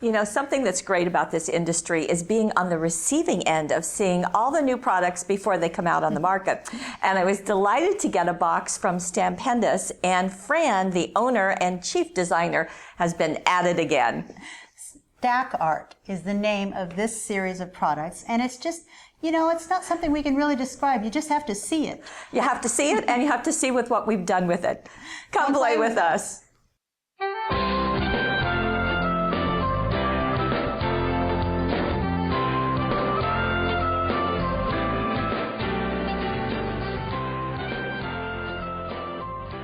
You know, something that's great about this industry is being on the receiving end of seeing all the new products before they come out on the market. And I was delighted to get a box from Stampendous, and Fran, the owner and chief designer, has been at it again. Stack art is the name of this series of products, and it's just, you know, it's not something we can really describe. You just have to see it. You have to see it, and you have to see with what we've done with it. Come play with us.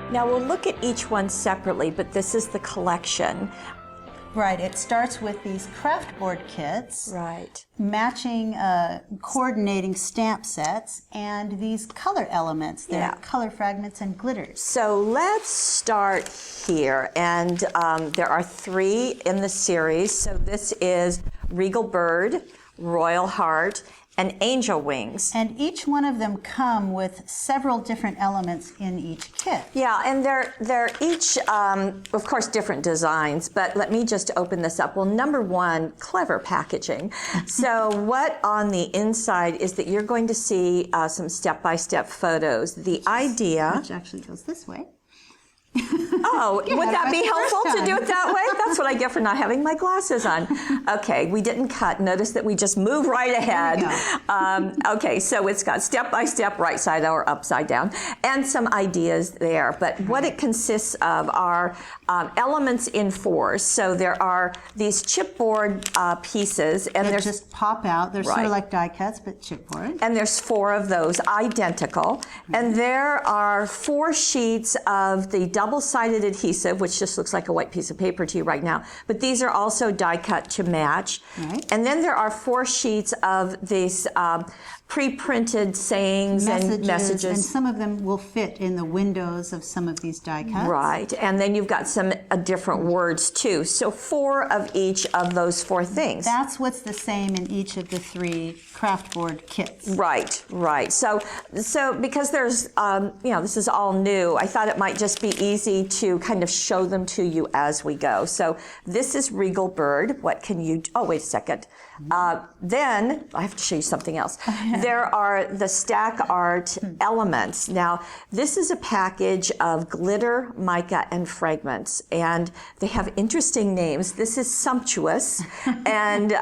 Now we'll look at each one separately, but this is the collection. Right, it starts with these Kraftboard kits, Right. matching, coordinating stamp sets, and these color elements. They're color fragments and glitters. So let's start here, and there are 3 in the series. So this is Regal Bird, Royal Heart, and Angel Wings. And each one of them come with several different elements in each kit. Yeah, and they're each, of course, different designs, but let me just open this up. Well, number 1, clever packaging. So what on the inside is that you're going to see some step-by-step photos. The idea... Which actually goes this way. Oh, would that be helpful to do it that way? That's what I get for not having my glasses on. Okay, we didn't cut. Notice that we just move right ahead. Okay, so it's got step-by-step, right side or upside down, and some ideas there. But what it consists of are elements in 4s. So there are these chipboard pieces. And they just pop out. They're sort of like die cuts, but chipboard. And there's 4 of those, identical. And there are 4 sheets of the double-sided adhesive, which just looks like a white piece of paper to you right now. But these are also die cut to match. Right. And then there are 4 sheets of these pre-printed sayings and messages. And some of them will fit in the windows of some of these die cuts. Right. And then you've got some different words too. So 4 of each of those 4 things. That's what's the same in each of the 3 Kraftboard kits. Right, right. So because there's, you know, this is all new, I thought it might just be easy to kind of show them to you as we go. So this is Regal Bird. What can you, oh, wait a second. Then, I have to show you something else. There are the stack art elements. Now, this is a package of glitter, mica, and fragments, and they have interesting names. This is Sumptuous, and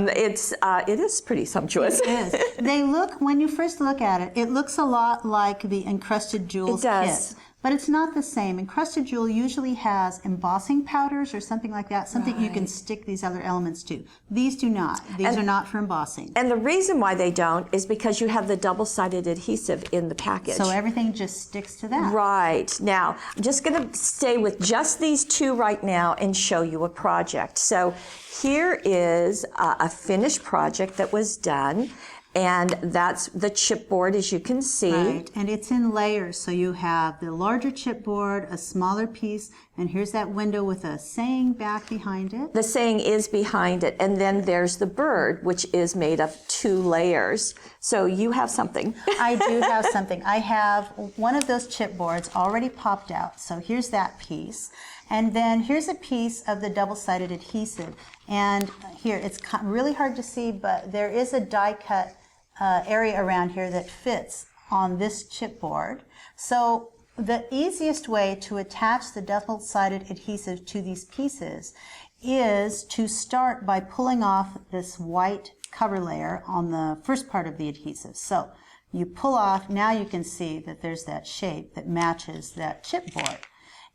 it is pretty sumptuous. It is. They look, when you first look at it, it looks a lot like the Encrusted Jewels kit. But it's not the same. Encrusted Jewel usually has embossing powders or something like that, something you can stick these other elements to. These do not. These are not for embossing. And the reason why they don't is because you have the double-sided adhesive in the package. So everything just sticks to that. Right. Now, I'm just going to stay with just these 2 right now and show you a project. So here is a finished project that was done. And that's the chipboard, as you can see. Right, and it's in layers. So you have the larger chipboard, a smaller piece, and here's that window with a saying back behind it. The saying is behind it, and then there's the bird, which is made of 2 layers. So you have something. I do have something. I have one of those chipboards already popped out. So here's that piece. And then here's a piece of the double-sided adhesive. And here, it's really hard to see, but there is a die cut area around here that fits on this chipboard. So the easiest way to attach the double-sided adhesive to these pieces is to start by pulling off this white cover layer on the first part of the adhesive. So you pull off, now you can see that there's that shape that matches that chipboard.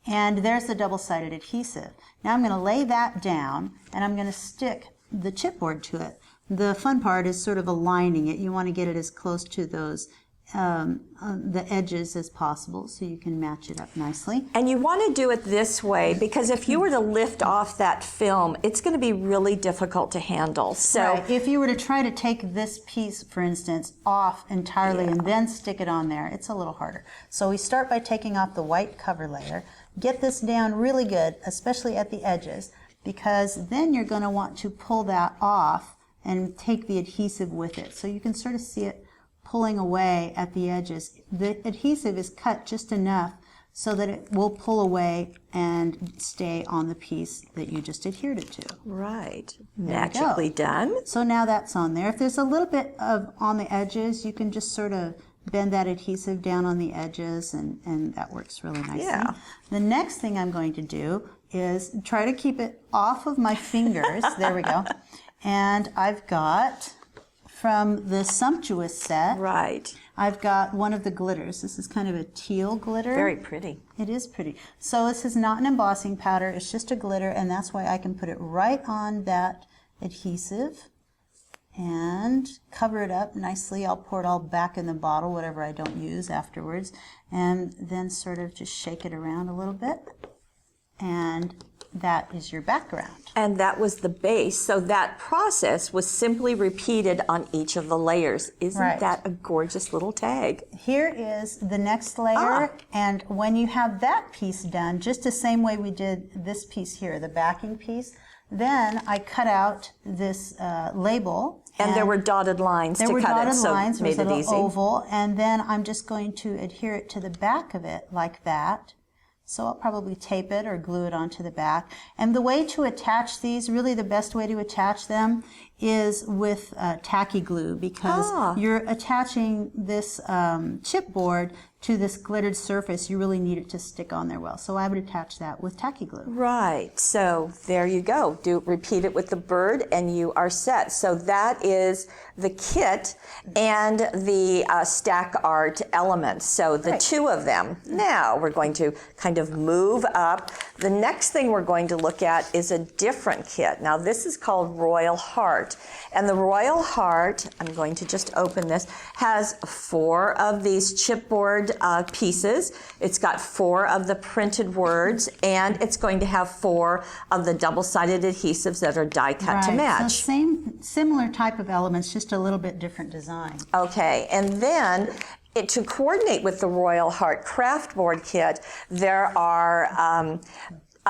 And there's the double-sided adhesive. Now I'm going to lay that down and I'm going to stick the chipboard to it. The fun part is sort of aligning it. You want to get it as close to those the edges as possible so you can match it up nicely. And you want to do it this way because if you were to lift off that film, it's going to be really difficult to handle. So right. If you were to try to take this piece, for instance, off entirely and then stick it on there, it's a little harder. So we start by taking off the white cover layer. Get this down really good, especially at the edges, because then you're going to want to pull that off and take the adhesive with it. So you can sort of see it pulling away at the edges. The adhesive is cut just enough so that it will pull away and stay on the piece that you just adhered it to. Right. Magically done. So now that's on there. If there's a little bit of on the edges, you can just sort of bend that adhesive down on the edges, and that works really nicely. Yeah. The next thing I'm going to do is try to keep it off of my fingers. There we go. And I've got, from the Sumptuous set, Right. I've got one of the glitters. This is kind of a teal glitter. Very pretty. It is pretty. So this is not an embossing powder, it's just a glitter, and that's why I can put it right on that adhesive and cover it up nicely. I'll pour it all back in the bottle, whatever I don't use afterwards, and then sort of just shake it around a little bit. And that is your background. And that was the base. So that process was simply repeated on each of the layers. Isn't Right. that a gorgeous little tag? Here is the next layer, and when you have that piece done, just the same way we did this piece here, the backing piece, then I cut out this label. And there were dotted lines to cut it, There were dotted lines, so it was made a it little easy. oval, and then I'm just going to adhere it to the back of it like that. So I'll probably tape it or glue it onto the back. And the way to attach these, really the best way to attach them is with tacky glue, because you're attaching this chipboard to this glittered surface. You really need it to stick on there well. So I would attach that with tacky glue. Right, so there you go. Repeat it with the bird and you are set. So that is the kit and the stack art elements. So the two of them. Now we're going to kind of move up. The next thing we're going to look at is a different kit. Now this is called Royal Heart. And the Royal Heart, I'm going to just open this, has 4 of these chipboard pieces. It's got 4 of the printed words, and it's going to have 4 of the double-sided adhesives that are die cut to match. So similar type of elements, just a little bit different design. Okay, and then to coordinate with the Royal Heart Kraftboard kit, there are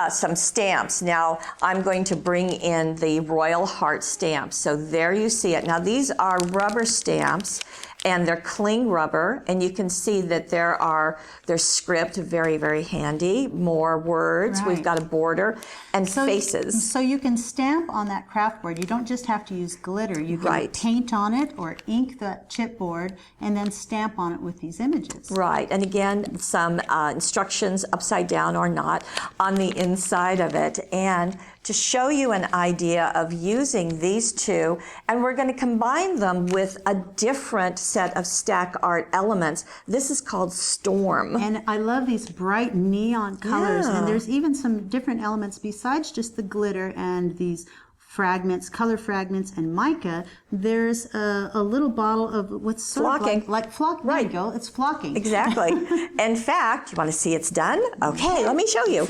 some stamps. Now I'm going to bring in the Royal Heart stamps. So there you see it. Now these are rubber stamps, and they're cling rubber, and you can see that there's script, very, very handy, more words, we've got a border, and faces. So you can stamp on that Kraftboard. You don't just have to use glitter. You can paint on it or ink the chipboard and then stamp on it with these images. Right, and again, some instructions upside down or not on the inside of it. And to show you an idea of using these two, and we're going to combine them with a different set of stack art elements. This is called Storm. And I love these bright neon colors, and there's even some different elements besides just the glitter and these fragments, color fragments, and mica. There's a little bottle of what's sort flocking. of like flocking. There you go. It's flocking. Exactly. In fact, you want to see it's done? Okay, let me show you.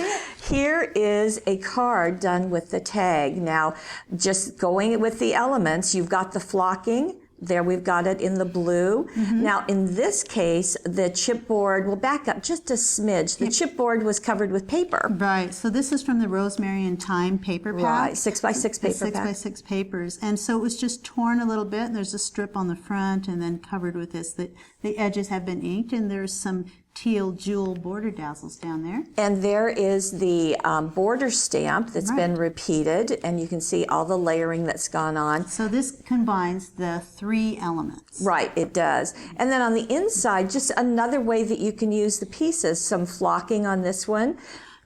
Here is a card done with the tag. Now, just going with the elements, you've got the flocking. There we've got it in the blue. Now in this case, the chipboard, we'll back up just a smidge. The chipboard was covered with paper. Right, so this is from the Rosemary and Thyme paper pack. Right, 6x6 paper pack. 6x6 papers. And so it was just torn a little bit, and there's a strip on the front and then covered with this. The edges have been inked, and there's some teal jewel border dazzles down there. And there is the border stamp that's been repeated, and you can see all the layering that's gone on. So this combines the 3 elements. Right, it does. And then on the inside, just another way that you can use the pieces, some flocking on this one.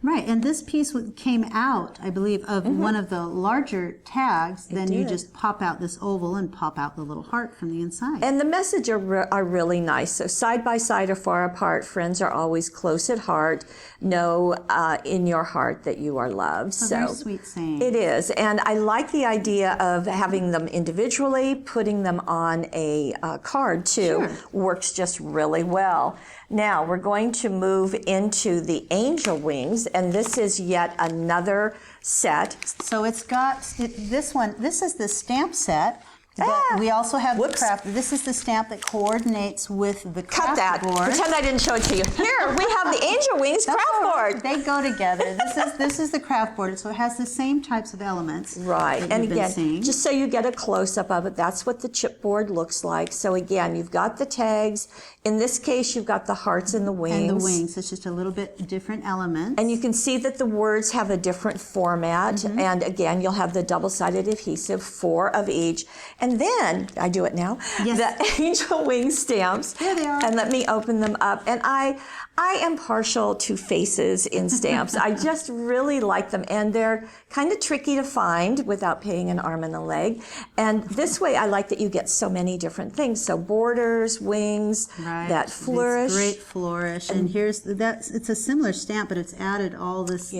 Right, and this piece came out, I believe, of one of the larger tags. Then you just pop out this oval and pop out the little heart from the inside. And the message are really nice. So side by side or far apart, friends are always close at heart. Know in your heart that you are loved. It's a very sweet saying. It is. And I like the idea of having them individually, putting them on a card too. Sure. Works just really well. Now we're going to move into the angel wings, and this is yet another set. So it's got this one. This is the stamp set, But we also have the craft. This is the stamp that coordinates with the Cut that. Kraftboard. Pretend I didn't show it to you. Here, we have the Angel Wings Kraftboard. They go together. This is the Kraftboard, so it has the same types of elements. Right, that and you've been again, seeing. just so you get a close-up of it, that's what the chipboard looks like. So again, you've got the tags. In this case, you've got the hearts and the wings. And the wings. It's just a little bit different elements. And you can see that the words have a different format. Mm-hmm. And again, you'll have the double-sided adhesive, 4 of each. And then, I do it now, Yes. the Angel Wing stamps. Here they are. And let me open them up. And I am partial to faces in stamps. I just really like them. And they're kind of tricky to find without paying an arm and a leg. And this way, I like that you get so many different things. So borders, wings, Right. that flourish. It's great flourish. And here's it's a similar stamp, but it's added all this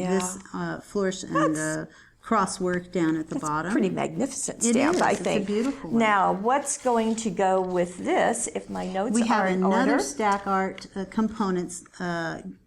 flourish and cross work down at the bottom. Pretty magnificent It stamp, is. I It's a think. beautiful one. Now, what's going to go with this? If my notes We are have in another order. Stack Art Components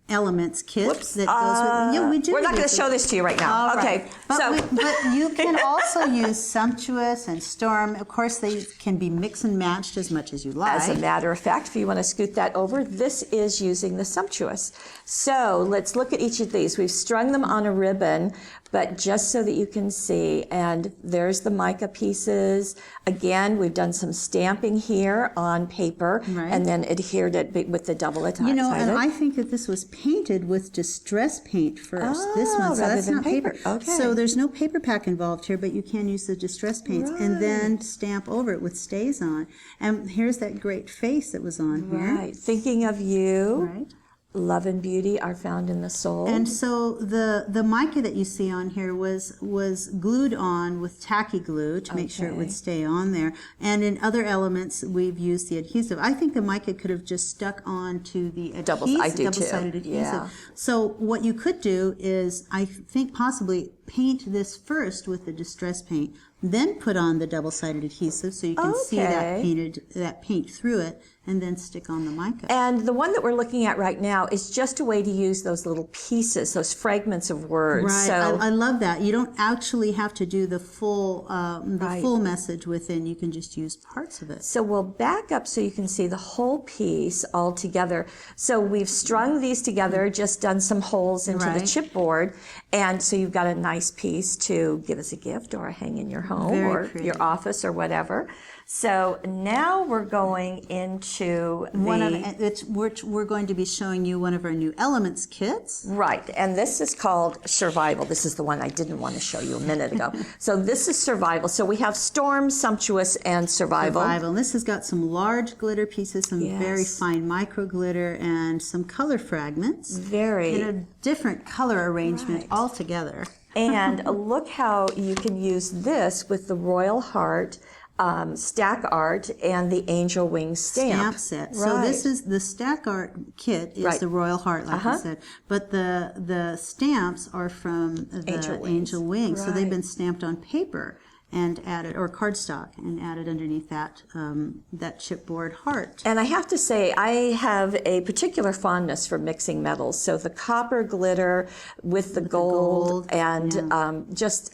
elements kit Whoops. that goes with. Yeah, we do. We're not going to use show it. this to you right now. All Okay, right. But, so but you can also use Sumptuous and Storm. Of course, they can be mixed and matched as much as you like. as a matter of fact, if you want to scoot that over, this is using the Sumptuous. So let's look at each of these. We've strung them on a ribbon, but just so that you can see, and there's the mica pieces. Again, we've done some stamping here on paper, Right. and then adhered it with the double attach. You know, and I think that this was painted with distress paint first. This one, so rather that's than not paper. Okay. So there's no paper pack involved here, but you can use the distress paints and then stamp over it with stays on. And here's that great face that was on here. Right. Thinking of you. Right. Love and beauty are found in the soul. And so the mica that you see on here was glued on with tacky glue to make sure it would stay on there. And in other elements, we've used the adhesive. I think the mica could have just stuck on to the adhesive, double-sided adhesive. Yeah. So what you could do is, I think possibly paint this first with the distress paint, then put on the double-sided adhesive so you can see that paint through it, and then stick on the mica. And the one that we're looking at right now is just a way to use those little pieces, those fragments of words. Right, So I love that. You don't actually have to do the full full message within. You can just use parts of it. So we'll back up so you can see the whole piece all together. So we've strung these together, just done some holes into the chipboard, and so you've got a nice piece to give as a gift or hang in your home Very or pretty. your office or whatever. So now we're going into which we're going to be showing you one of our new elements kits. Right, and this is called Survival. This is the one I didn't want to show you a minute ago. So this is Survival. So we have Storm, Sumptuous, and Survival. And this has got some large glitter pieces, some very Yes. fine micro glitter, and some color fragments. Very. In a different color arrangement Right. altogether. And look how you can use this with the Royal Heart Stack Art and the Angel Wing stamp. Set. Right. So this is the Stack Art kit is the Royal Heart, like I said, but the stamps are from the Angel Wings. So they've Right. been stamped on paper and added, or cardstock, and added underneath that that chipboard heart. And I have to say, I have a particular fondness for mixing metals. So the copper glitter with the gold, and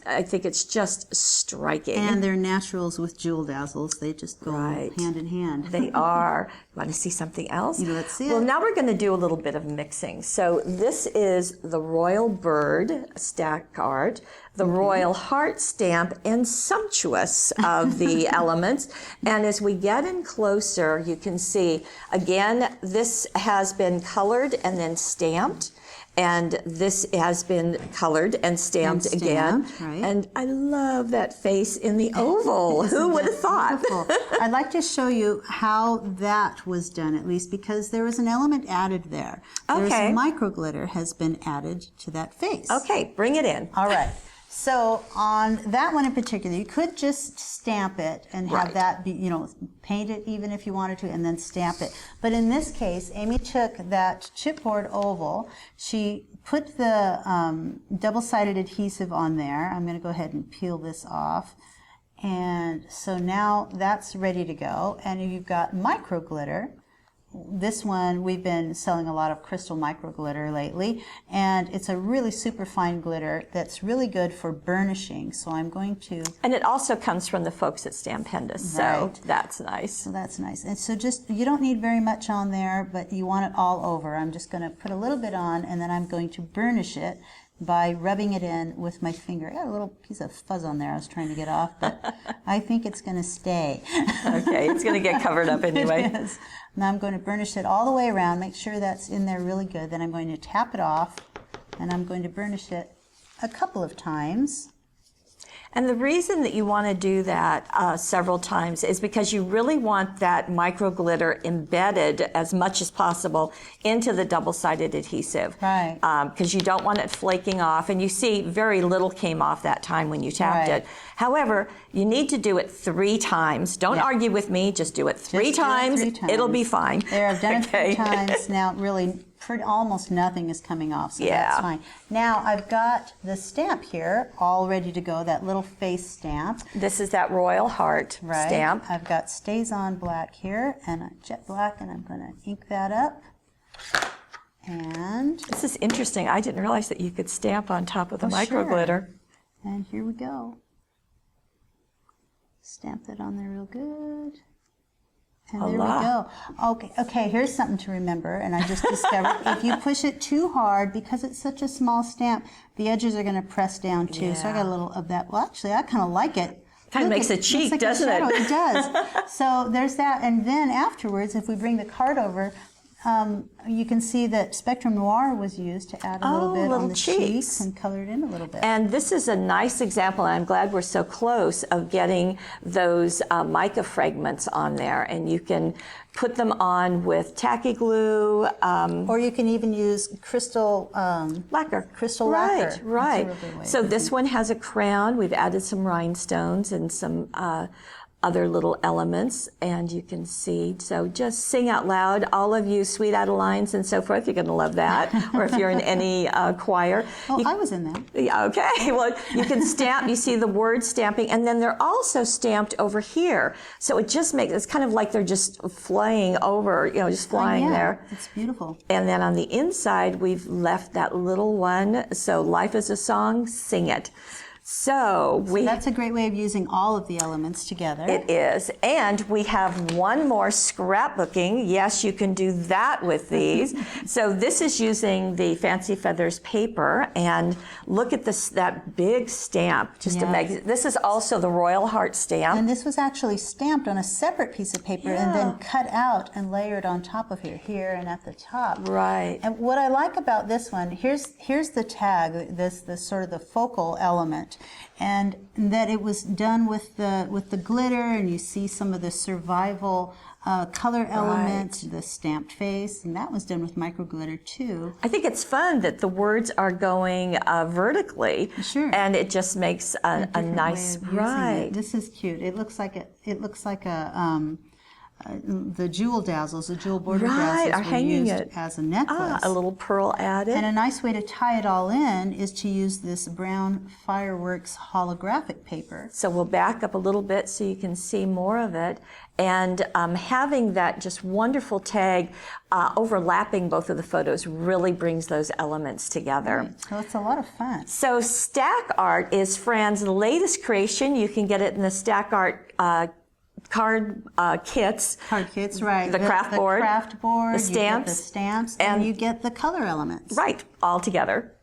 I think it's just striking. And they're naturals with jewel dazzles. They just go Right. hand in hand. They are. Want to see something else? Let's see Well, it. now we're going to do a little bit of mixing. So this is the Royal Bird Stack Art, the Royal Heart stamp, and Sumptuous of the elements. And as we get in closer, you can see, again, this has been colored and then stamped. And this has been colored and stamped again. right. And I love that face in the oval. Who would have thought? Beautiful. I'd like to show you how that was done, at least, because there was an element added there. Okay. There's micro glitter has been added to that face. Okay, bring it in. All right. So on that one in particular, you could just stamp it and have Right. that be, paint it even if you wanted to, and then stamp it. But in this case, Amy took that chipboard oval. She put the double-sided adhesive on there. I'm going to go ahead and peel this off. And so now that's ready to go. And you've got micro glitter. this one, we've been selling a lot of crystal micro glitter lately, and it's a really super fine glitter that's really good for burnishing. So I'm going to... And it also comes from the folks at Stampendous, so Right. that's nice. So that's nice. And so just, you don't need very much on there, but you want it all over. I'm just going to put a little bit on, and then I'm going to burnish it by rubbing it in with my finger. I got a little piece of fuzz on there I was trying to get off, but I think it's going to stay. Okay, it's going to get covered up anyway. It is. Now I'm going to burnish it all the way around, make sure that's in there really good. Then I'm going to tap it off, and I'm going to burnish it a couple of times. And the reason that you want to do that several times is because you really want that micro glitter embedded as much as possible into the double-sided adhesive. Right. Because you don't want it flaking off. And you see very little came off that time when you tapped Right. it. However, you need to do it 3 times. Don't argue with me. Just do it three Just do it times. 3 times. It'll be fine. There, I've done Okay. it 3 times. Now, really, almost nothing is coming off, so Yeah. that's fine. Now, I've got the stamp here all ready to go, that little face stamp. This is that Royal Heart Right. stamp. I've got Stays On Black here, and a jet black, and I'm going to ink that up. And This is interesting. I didn't realize that you could stamp on top of the micro sure. glitter. And here we go. Stamp that on there real good. And there we Voila. go. Okay, here's something to remember, and I just discovered if you push it too hard, because it's such a small stamp, the edges are going to press down too. So I got a little of that. Well, actually, I kind of like it. Kind of makes it cheek, like doesn't it? It does. So there's that. And then afterwards, if we bring the card over, you can see that Spectrum Noir was used to add a little bit little on the cheeks. cheeks and color it in a little bit. And this is a nice example, and I'm glad we're so close, of getting those mica fragments on there. And you can put them on with tacky glue. Or you can even use crystal Lacquer. Crystal right, lacquer. That's a Right, real good way So of this one has a crown. We've added some rhinestones and some other little elements, and you can see. So just sing out loud. All of you Sweet Adelines and so forth, you're going to love that. Or if you're in any choir. Oh, I was in that. Yeah, okay. Well, you can stamp. You see the word stamping, and then they're also stamped over here. So it just makes it's kind of like they're just flying over, just flying there. It's beautiful. And then on the inside, we've left that little one. So life is a song, sing it. So That's a great way of using all of the elements together. It is. And we have one more scrapbooking. Yes, you can do that with these. So this is using the Fancy Feathers paper. And look at that big stamp. Just to make this is also the Royal Heart stamp. And this was actually stamped on a separate piece of paper and then cut out and layered on top of here and at the top. Right. And what I like about this one, here's the tag, this sort of the focal element. And that it was done with the glitter, and you see some of the survival color elements, the stamped face, and that was done with micro glitter too. I think it's fun that the words are going vertically, Sure. and it just makes a nice Right. This is cute. It looks like the jewel dazzles, the jewel border dazzles are were hanging used it. as a necklace. A little pearl added. And a nice way to tie it all in is to use this brown fireworks holographic paper. So we'll back up a little bit so you can see more of it. And having that just wonderful tag overlapping both of the photos really brings those elements together. Right. So it's a lot of fun. So Stack Art is Fran's latest creation. You can get it in the Stack Art card kits. Card kits, right. The Kraftboard. The Kraftboard. The stamps. You get the stamps. And you get the color elements. Right, all together.